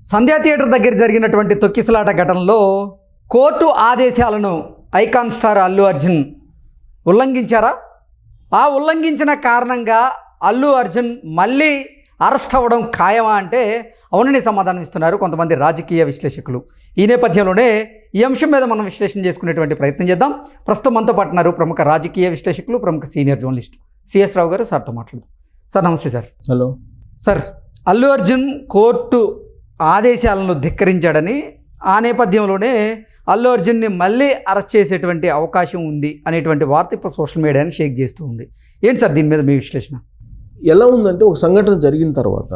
సంధ్యా theatre దగ్గర జరిగినటువంటి తొక్కిసలాట ఘటనలో కోర్టు ఆదేశాలను ఐకాన్ స్టార్ అల్లు అర్జున్ ఉల్లంఘించారా? ఆ ఉల్లంఘించిన కారణంగా అల్లు అర్జున్ మళ్ళీ అరెస్ట్ అవ్వడం ఖాయమా అంటే అవునని సమాధానం ఇస్తున్నారు కొంతమంది రాజకీయ విశ్లేషకులు. ఈ నేపథ్యంలోనే ఈ అంశం మీద మనం విశ్లేషణ చేసుకునేటువంటి ప్రయత్నం చేద్దాం. ప్రస్తుతం మనతో పాటున్నారు ప్రముఖ రాజకీయ విశ్లేషకులు, ప్రముఖ సీనియర్ జర్నలిస్ట్ సిఎస్ రావు గారు. సార్తో మాట్లాడదాం. సార్ నమస్తే. Sir hello sir, Allu Arjun court ఆదేశాలను ధిక్కరించాడని, ఆ నేపథ్యంలోనే అల్లు అర్జున్ని మళ్ళీ అరెస్ట్ చేసేటువంటి అవకాశం ఉంది అనేటువంటి వార్త ఇప్పుడు సోషల్ మీడియాని షేక్ చేస్తూ ఉంది. ఏంటి సార్ దీని మీద మీ విశ్లేషణ? ఎలా ఉందంటే, ఒక సంఘటన జరిగిన తర్వాత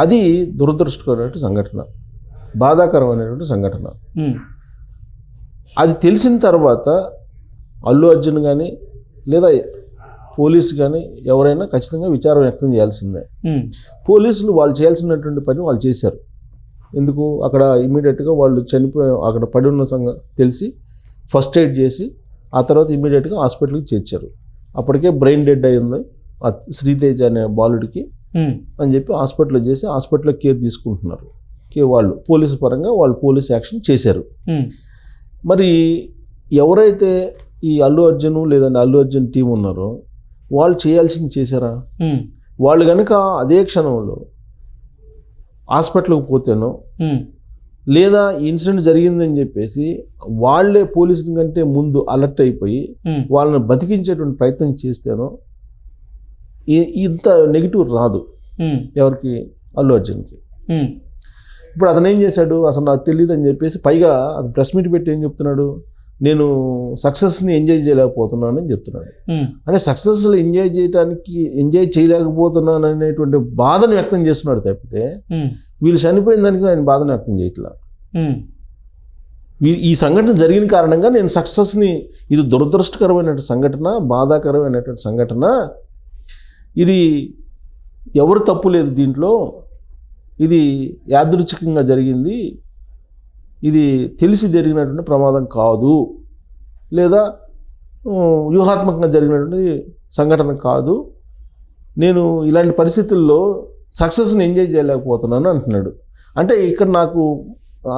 అది దురదృష్టకరమైన సంఘటన, బాధాకరమైనటువంటి సంఘటన. అది తెలిసిన తర్వాత అల్లు అర్జున్ కానీ లేదా పోలీసు కానీ ఎవరైనా ఖచ్చితంగా విచారం వ్యక్తం చేయాల్సిందే. పోలీసులు వాళ్ళు చేయాల్సినటువంటి పని వాళ్ళు చేశారు. ఎందుకు? అక్కడ ఇమీడియట్గా వాళ్ళు అక్కడ పడి ఉన్న తెలిసి ఫస్ట్ ఎయిడ్ చేసి ఆ తర్వాత ఇమీడియట్గా హాస్పిటల్కి చేర్చారు. అప్పటికే బ్రెయిన్ డెడ్ అయి ఉంది శ్రీతేజ్ అనే బాలుడికి అని చెప్పి హాస్పిటల్లో చేసి హాస్పిటల్లో కేర్ తీసుకుంటున్నారు. వాళ్ళు పోలీసు పరంగా వాళ్ళు పోలీస్ యాక్షన్ చేశారు. మరి ఎవరైతే ఈ అల్లు అర్జున్ లేదంటే అల్లు అర్జున్ టీం ఉన్నారో వాళ్ళు చేయాల్సింది చేశారా? వాళ్ళు కనుక అదే క్షణంలో హాస్పిటల్కి పోతేనో లేదా ఇన్సిడెంట్ జరిగిందని చెప్పేసి వాళ్ళే పోలీసుల కంటే ముందు అలర్ట్ అయిపోయి వాళ్ళని బతికించేటువంటి ప్రయత్నం చేస్తేనో ఇంత నెగిటివ్ రాదు ఎవరికి? అల్లు అర్జున్కి. ఇప్పుడు అతను ఏం చేశాడు? అసలు నాకు తెలియదు అని చెప్పేసి పైగా అతను ప్రెస్ మీట్ పెట్టి ఏం చెప్తున్నాడు? నేను సక్సెస్ని ఎంజాయ్ చేయలేకపోతున్నాను అని చెప్తున్నాడు. అంటే సక్సెస్ని ఎంజాయ్ చేయలేకపోతున్నాను అనేటువంటి బాధను వ్యక్తం చేస్తున్నాడు తప్పితే వీళ్ళు చనిపోయిన దానికి ఆయన బాధను వ్యక్తం చేయట్లా. ఈ సంఘటన జరిగిన కారణంగా నేను సక్సెస్ని, ఇది దురదృష్టకరమైనటువంటి సంఘటన, బాధాకరమైనటువంటి సంఘటన, ఇది ఎవరు తప్పు లేదు దీంట్లో, ఇది యాదృచ్ఛికంగా జరిగింది, ఇది తెలిసి జరిగినటువంటి ప్రమాదం కాదు, లేదా వ్యూహాత్మకంగా జరిగినటువంటి సంఘటన కాదు, నేను ఇలాంటి పరిస్థితుల్లో సక్సెస్ని ఎంజాయ్ చేయలేకపోతున్నాను అంటున్నాడు. అంటే ఇక్కడ నాకు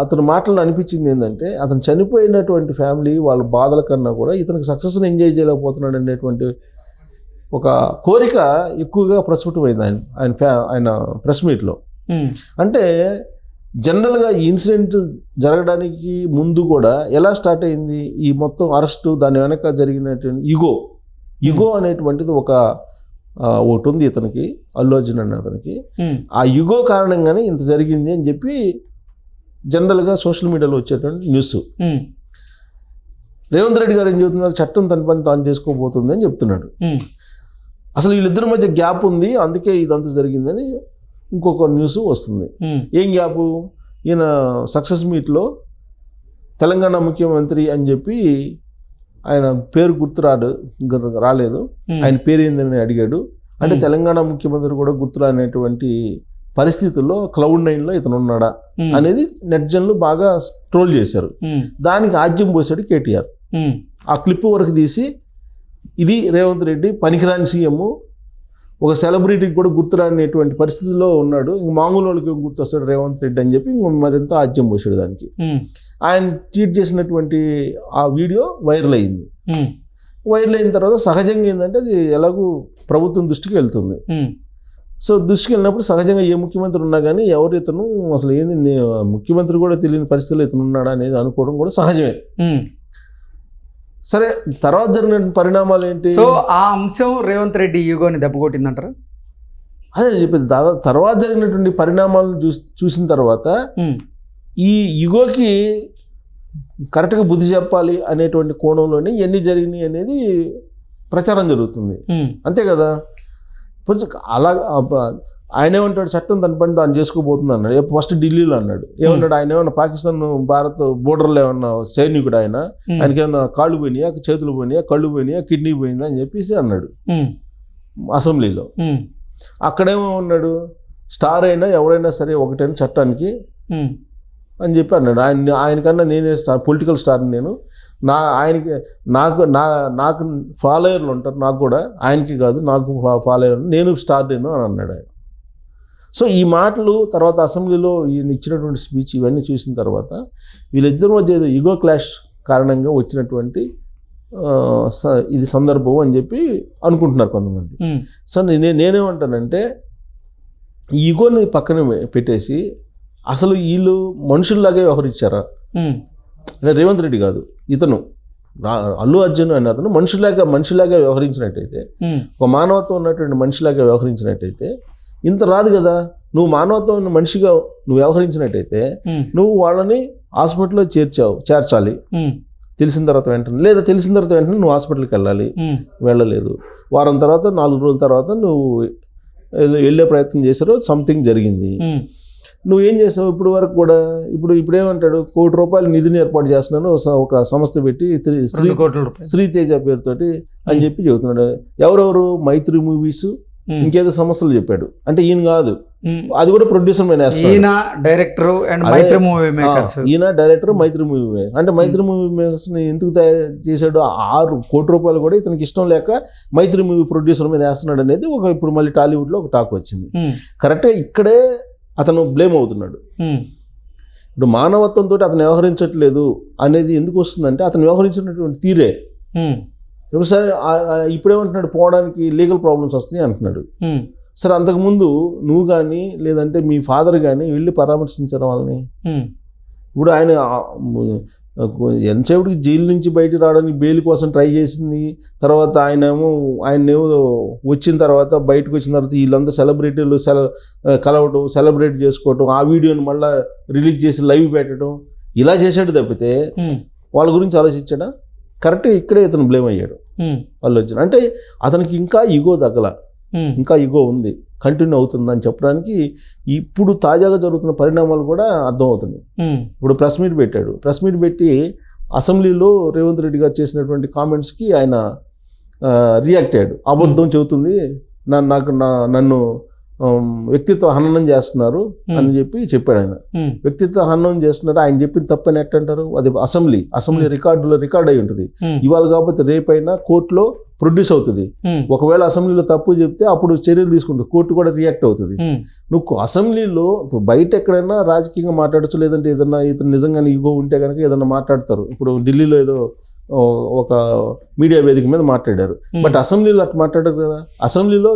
అతని మాటలు అనిపించింది ఏంటంటే, అతను చనిపోయినటువంటి ఫ్యామిలీ వాళ్ళ బాధల కన్నా కూడా ఇతనికి సక్సెస్ని ఎంజాయ్ చేయలేకపోతున్నాడు అనేటువంటి ఒక కోరిక ఎక్కువగా ప్రస్ఫుటమైంది ఆయన ప్రెస్ మీట్లో. అంటే జనరల్గా ఈ ఇన్సిడెంట్ జరగడానికి ముందు కూడా ఎలా స్టార్ట్ అయింది ఈ మొత్తం అరెస్టు? దాని వెనక జరిగినటువంటి ఇగో అనేటువంటిది ఒకటి ఉంది ఇతనికి, అల్లు అర్జున్ అనే అతనికి. ఆ ఇగో కారణంగానే ఇంత జరిగింది అని చెప్పి జనరల్గా సోషల్ మీడియాలో వచ్చేటువంటి న్యూస్. రేవంత్ రెడ్డి గారు ఏం చెబుతున్నారు? చట్టం తన పని తాను చేసుకోబోతుంది అని చెప్తున్నాడు. అసలు వీళ్ళిద్దరి మధ్య గ్యాప్ ఉంది, అందుకే ఇదంతా జరిగిందని ఇంకొక న్యూస్ వస్తుంది. ఏం గ్యాపు? ఈయన సక్సెస్ మీట్లో తెలంగాణ ముఖ్యమంత్రి అని చెప్పి ఆయన పేరు రాలేదు, ఆయన పేరు ఏందని అడిగాడు. అంటే తెలంగాణ ముఖ్యమంత్రి కూడా గుర్తురానేటువంటి పరిస్థితుల్లో Cloud9లో ఇతను ఉన్నాడా అనేది నెటిజన్లు బాగా ట్రోల్ చేశారు. దానికి ఆజ్యం పోసాడు కేటీఆర్. ఆ క్లిప్ వరకు తీసి ఇది రేవంత్ రెడ్డి పనికిరాని సీఎం, ఒక సెలబ్రిటీకి కూడా గుర్తురానేటువంటి పరిస్థితుల్లో ఉన్నాడు, ఇంక మామూలు వాళ్ళకి గుర్తొస్తాడు రేవంత్ రెడ్డి అని చెప్పి మరింత ఆజ్యం పోసాడు దానికి. ఆయన ట్వీట్ చేసినటువంటి ఆ వీడియో వైరల్ అయింది. వైరల్ అయిన తర్వాత సహజంగా ఏంటంటే అది ఎలాగూ ప్రభుత్వం దృష్టికి వెళ్తుంది. సో దృష్టికి వెళ్ళినప్పుడు సహజంగా ఏ ముఖ్యమంత్రి ఉన్నా కానీ ఎవరు ఇతను అసలు ఏంది ముఖ్యమంత్రి కూడా తెలియని పరిస్థితుల్లో ఇతను ఉన్నాడా అనేది అనుకోవడం కూడా సహజమే. సరే, తర్వాత జరిగిన పరిణామాలు ఏంటి? సో ఆ అంశం రేవంత్ రెడ్డి ఈగోని దెబ్బకొట్టిందంటారా? అదే చెప్పేది. తర్వాత జరిగినటువంటి పరిణామాలను చూసిన తర్వాత ఈ ఈగోకి కరెక్ట్గా బుద్ధి చెప్పాలి అనేటువంటి కోణంలోనే ఎన్ని జరిగినాయి అనేది ప్రచారం జరుగుతుంది. అంతే కదా? కొంచెం అలా ఆయన ఏమంటాడు? చట్టం తన పని తాను చేసుకోబోతుంది అన్నాడు. ఫస్ట్ ఢిల్లీలో అన్నాడు. ఏమన్నాడు? ఆయన ఏమన్నా పాకిస్తాన్ భారత్ బోర్డర్లో ఏమన్నా సైనికుడు, ఆయనకి ఏమన్నా కాళ్ళు పోయినాయా, చేతులు పోయినాయా, కళ్ళు పోయినాయా, కిడ్నీ పోయిందా అని చెప్పేసి అన్నాడు అసెంబ్లీలో. అక్కడేమో ఉన్నాడు, స్టార్ అయినా ఎవరైనా సరే ఒకటైనా చట్టానికి అని చెప్పి అన్నాడు. ఆయనకన్నా నేనే స్టార్, పొలిటికల్ స్టార్ నేను, నాకు ఫాలోయర్లు ఉంటారు, నాకు కూడా, ఆయనకి కాదు నాకు ఫాలోయర్, నేను స్టార్ నేను అని అన్నాడు ఆయన. సో ఈ మాటలు తర్వాత అసెంబ్లీలో ఈయన ఇచ్చినటువంటి స్పీచ్ ఇవన్నీ చూసిన తర్వాత వీళ్ళిద్దరి మధ్య ఏదో ఈగో క్లాష్ కారణంగా వచ్చినటువంటి ఇది సందర్భం అని చెప్పి అనుకుంటున్నారు కొంతమంది. సో నేనేమంటానంటే ఈగోని పక్కన పెట్టేసి అసలు వీళ్ళు మనుషుల్లాగే వ్యవహరించారా? రేవంత్ రెడ్డి కాదు, ఇతను అల్లు అర్జున్ అనే అతను మనిషిలాగా వ్యవహరించినట్టయితే, ఒక మానవత్వం ఉన్నటువంటి మనిషిలాగా వ్యవహరించినట్టయితే ఇంత రాదు కదా. నువ్వు మానవత్వం ఉన్న మనిషిగా నువ్వు వ్యవహరించినట్టయితే నువ్వు వాళ్ళని హాస్పిటల్లో చేర్చాలి తెలిసిన తర్వాత వెంటనే నువ్వు హాస్పిటల్కి వెళ్ళలేదు. వారం తర్వాత 4 రోజుల తర్వాత నువ్వు వెళ్ళే ప్రయత్నం చేశారో సంథింగ్ జరిగింది. నువ్వేం చేసావు ఇప్పుడు వరకు కూడా? ఇప్పుడేమంటాడు, ₹1 కోటి నిధిని ఏర్పాటు చేస్తున్నాను ఒక సంస్థ పెట్టి శ్రీతేజ పేరుతోటి అని చెప్పి చెబుతున్నాడు. ఎవరెవరు? మైత్రి మూవీస్, ఇంకేదో సమస్యలు చెప్పాడు. అంటే ఈయన కాదు, అది కూడా ప్రొడ్యూసర్ ఈయన director and Mythri Movie Makers. ఈయన డైరెక్టర్ మైత్రి మూవీ మేకర్స్. అంటే మైత్రి మూవీ మేకర్స్ ని ఎందుకు తయారు చేశాడు? ₹6 కోటి కూడా ఇతనికి ఇష్టం లేక మైత్రి మూవీ ప్రొడ్యూసర్ మీద వేస్తున్నాడు అనేది ఇప్పుడు మళ్ళీ టాలీవుడ్ లో ఒక టాక్ వచ్చింది. కరెక్ట్గా ఇక్కడే అతను బ్లేమ్ అవుతున్నాడు. ఇప్పుడు మానవత్వంతో అతను వ్యవహరించట్లేదు అనేది ఎందుకు వస్తుందంటే అతను వ్యవహరించినటువంటి తీరే. సరే ఇప్పుడేమంటున్నాడు, పోవడానికి లీగల్ ప్రాబ్లమ్స్ వస్తాయి అంటున్నాడు. సరే అంతకుముందు నువ్వు కానీ లేదంటే మీ ఫాదర్ కానీ వెళ్ళి పరామర్శించడం వాళ్ళని. ఇప్పుడు ఆయన ఎంతసేపటికి జైలు నుంచి బయట రావడానికి బెయిల్ కోసం ట్రై చేసింది. తర్వాత ఆయనేమో వచ్చిన తర్వాత బయటకు వచ్చిన తర్వాత వీళ్ళంతా సెలబ్రిటీలు కలవటం, సెలబ్రేట్ చేసుకోవటం, ఆ వీడియోని మళ్ళీ రిలీజ్ చేసి లైవ్ పెట్టడం, ఇలా చేసాడు తప్పితే వాళ్ళ గురించి ఆలోచించాడా? కరెక్ట్గా ఇక్కడే ఇతను బ్లేమ్ అయ్యాడు వాళ్ళు వచ్చిన. అంటే అతనికి ఇంకా ఈగో తగ్గల, ఇంకా ఈగో ఉంది, కంటిన్యూ అవుతుందని చెప్పడానికి ఇప్పుడు తాజాగా జరుగుతున్న పరిణామాలు కూడా అర్థమవుతున్నాయి. ఇప్పుడు ప్రెస్ మీట్ పెట్టాడు. ప్రెస్ మీట్ పెట్టి అసెంబ్లీలో రేవంత్ రెడ్డి గారు చేసినటువంటి కామెంట్స్కి ఆయన రియాక్ట్ అయ్యాడు. అబద్ధం చెబుతుంది, నన్ను వ్యక్తిత్వ హననం చేస్తున్నారు అని చెప్పి చెప్పాడు ఆయన. వ్యక్తిత్వ హననం చేస్తున్నారు, ఆయన చెప్పిన తప్పని ఎట్టంటారు? అది అసెంబ్లీ రికార్డ్ అయి ఉంటుంది. ఇవాళ కాకపోతే రేపైనా కోర్టులో ప్రొడ్యూస్ అవుతుంది. ఒకవేళ అసెంబ్లీలో తప్పు చెప్తే అప్పుడు చర్యలు తీసుకుంటుంది, కోర్టు కూడా రియాక్ట్ అవుతుంది. నువ్వు అసెంబ్లీలో ఇప్పుడు బయట ఎక్కడైనా రాజకీయంగా మాట్లాడచ్చు, లేదంటే ఏదన్నా ఇతను నిజంగా ఈగో ఉంటే కనుక ఏదన్నా మాట్లాడతారు. ఇప్పుడు ఢిల్లీలో ఏదో ఒక మీడియా వేదిక మీద మాట్లాడారు, బట్ అసెంబ్లీలో అట్లా మాట్లాడారు కదా. అసెంబ్లీలో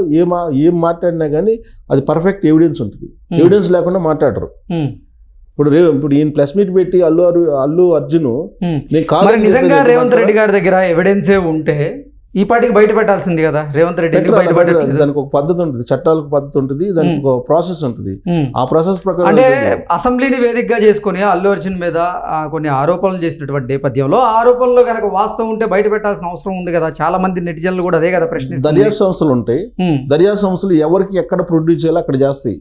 ఏం మాట్లాడినా కానీ అది పర్ఫెక్ట్ ఎవిడెన్స్ ఉంటుంది. ఎవిడెన్స్ లేకుండా మాట్లాడరు. ఇప్పుడు ఈయన ప్రెస్ మీట్ పెట్టి అల్లు అర్జున్ నిజంగా రేవంత్ రెడ్డి గారి దగ్గర ఎవిడెన్సే ఉంటే ఈ పాటికి బయట పెట్టాల్సింది కదా. రేవంత్ రెడ్డి దానికి ఒక పద్ధతి ఉంటుంది, చట్టాలకు పద్ధతి ఉంటుంది, దానికి ఒక ప్రాసెస్ ఉంటుంది. ఆ ప్రాసెస్ ప్రకారం అంటే అసెంబ్లీని వేదికగా చేసుకుని అల్లు అర్జున్ మీద కొన్ని ఆరోపణలు చేసినటువంటి నేపథ్యంలో ఆరోపణలో కనుక వాస్తవం ఉంటే బయట పెట్టాల్సిన అవసరం ఉంది కదా. చాలా మంది నెటిజన్లు కూడా అదే కదా ప్రశ్నిస్తారు. దర్యాప్తు సంస్థలు ఉంటాయి, దర్యాప్తు సంస్థలు ఎవరికి ఎక్కడ ప్రొడ్యూస్ చేయాలో అక్కడ చేస్తాయి.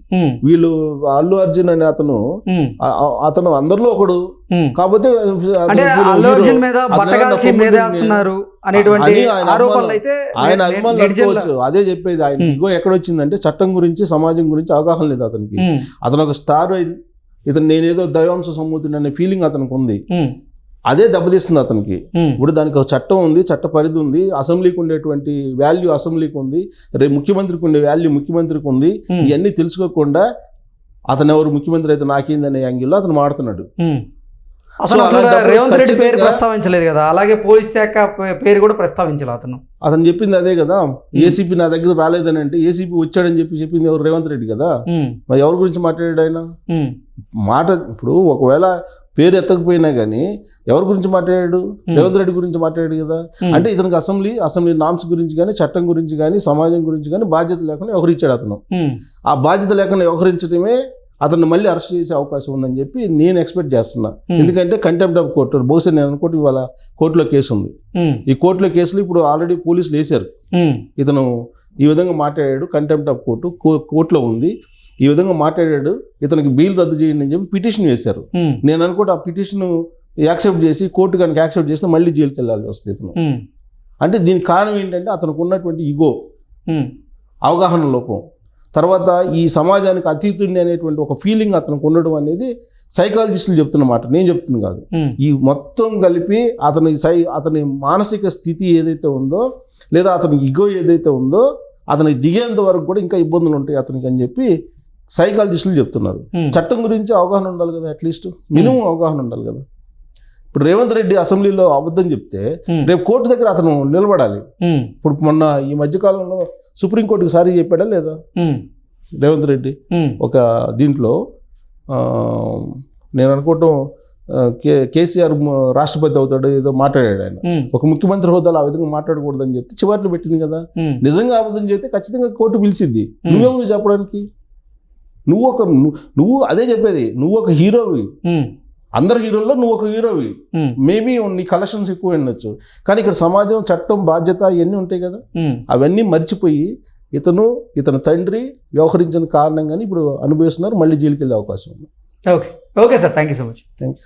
వీళ్ళు అల్లు అర్జున్ అనే అతను అందరిలో ఒకడు, కాకపోతే అల్లు అర్జున్ మీద బట్టగాల్చి మీదేస్తున్నారు అనేటువంటి ఆరోపణలు అయితే ఆయన అభిమానులు అదే చెప్పేది. ఆయన ఇగో ఎక్కడొచ్చిందంటే చట్టం గురించి, సమాజం గురించి అవగాహన లేదు అతనికి. అతను ఒక స్టార్, ఇతను నేనేదో దైవాంశ సమూహుని అనే ఫీలింగ్ అతనికి ఉంది. అదే దెబ్బతీస్తుంది అతనికి. ఇప్పుడు దానికి ఒక చట్టం ఉంది, చట్ట పరిధి ఉంది, అసెంబ్లీకి ఉండేటువంటి వాల్యూ అసెంబ్లీకి ఉంది, రేపు ముఖ్యమంత్రికి ఉండే వాల్యూ ముఖ్యమంత్రికి ఉంది. ఇవన్నీ తెలుసుకోకుండా అతను ఎవరు ముఖ్యమంత్రి అయితే నాకేందనే యాంగిల్లో అతను మాడుతున్నాడు. అసలు రేవంత్ రెడ్డి పేరు ప్రస్తావించలేదు కదా, అలాగే పోలీస్ శాఖ పేరు కూడా ప్రస్తావించలేదు. అతను చెప్పింది అదే కదా. ఏసీపీ నా దగ్గర రాలేదని అంటే ఏసీపీ వచ్చాడని చెప్పింది ఎవరు? రేవంత్ రెడ్డి కదా. మరి ఎవరి గురించి మాట్లాడాడు ఆయన? ఇప్పుడు ఒకవేళ పేరు ఎత్తకపోయినా కానీ ఎవరి గురించి మాట్లాడాడు? రేవంత్ రెడ్డి గురించి మాట్లాడాడు కదా. అంటే ఇతనికి అసెంబ్లీ నామ్స్ గురించి కానీ, చట్టం గురించి కానీ, సమాజం గురించి కానీ బాధ్యత లేకుండా వ్యవహరించాడు అతను. ఆ బాధ్యత లేకుండా వ్యవహరించడమే అతను మళ్ళీ అరెస్ట్ చేసే అవకాశం ఉందని చెప్పి నేను ఎక్స్పెక్ట్ చేస్తున్నా. ఎందుకంటే కంటెంప్ట్ ఆఫ్ కోర్టు, బహుశా నేను అనుకోండి ఇవాళ కోర్టులో కేసు ఉంది. ఈ కోర్టులో కేసులు ఇప్పుడు ఆల్రెడీ పోలీసులు వేశారు. ఇతను ఈ విధంగా మాట్లాడాడు, కంటెంప్ట్ ఆఫ్ కోర్టులో ఉంది, ఈ విధంగా మాట్లాడాడు, ఇతనికి బెయిల్ రద్దు చేయండి అని చెప్పి పిటిషన్ వేశారు. నేను అనుకుంటే ఆ పిటిషన్ యాక్సెప్ట్ చేసి కోర్టు కనుక యాక్సెప్ట్ చేస్తే మళ్ళీ జైలుకి వెళ్ళాలి వస్తుంది ఇతను. అంటే దీనికి కారణం ఏంటంటే అతనికి ఉన్నటువంటి ఈగో, అవగాహన లోపం, తర్వాత ఈ సమాజానికి అతీతుడిని అనేటువంటి ఒక ఫీలింగ్ అతనికి ఉండడం అనేది సైకాలజిస్టులు చెప్తున్నమాట, నేను చెప్తుంది కాదు. ఈ మొత్తం కలిపి అతని మానసిక స్థితి ఏదైతే ఉందో, లేదా అతనికి ఈగో ఏదైతే ఉందో, అతనికి దిగేంత వరకు కూడా ఇంకా ఇబ్బందులు ఉంటాయి అతనికి అని చెప్పి సైకాలజిస్టులు చెప్తున్నారు. చట్టం గురించి అవగాహన ఉండాలి కదా, అట్లీస్ట్ మినిమం అవగాహన ఉండాలి కదా. ఇప్పుడు రేవంత్ రెడ్డి అసెంబ్లీలో అబద్ధం చెప్తే రేపు కోర్టు దగ్గర అతను నిలబడాలి. ఇప్పుడు మొన్న ఈ మధ్యకాలంలో సుప్రీంకోర్టుకి సారీ చెప్పాడా లేదా రేవంత్ రెడ్డి? ఒక దీంట్లో నేను అనుకోవటం కేసీఆర్ రాష్ట్రపతి అవుతాడు ఏదో మాట్లాడాడు ఆయన. ఒక ముఖ్యమంత్రి హోదాలో ఆ విధంగా మాట్లాడకూడదని చెప్తే చివాట్లు పెట్టింది కదా. నిజంగా అబద్ధం చెప్తే ఖచ్చితంగా కోర్టు పిలిచింది. నువ్వెవరు చెప్పడానికి? నువ్వు అదే చెప్పేది, నువ్వు ఒక హీరోవి, అందరు హీరోల్లో నువ్వు ఒక హీరోవి. మేబీ నీ కలెక్షన్స్ ఎక్కువ ఉండొచ్చు, కానీ ఇక్కడ సమాజం, చట్టం, బాధ్యత ఇవన్నీ ఉంటాయి కదా. అవన్నీ మర్చిపోయి ఇతను తండ్రి వ్యవహరించిన కారణంగానే ఇప్పుడు అనుభవిస్తున్నారు. మళ్ళీ జైలుకి వెళ్ళే అవకాశం ఉంది. Okay sir, thank you so much. Thank you.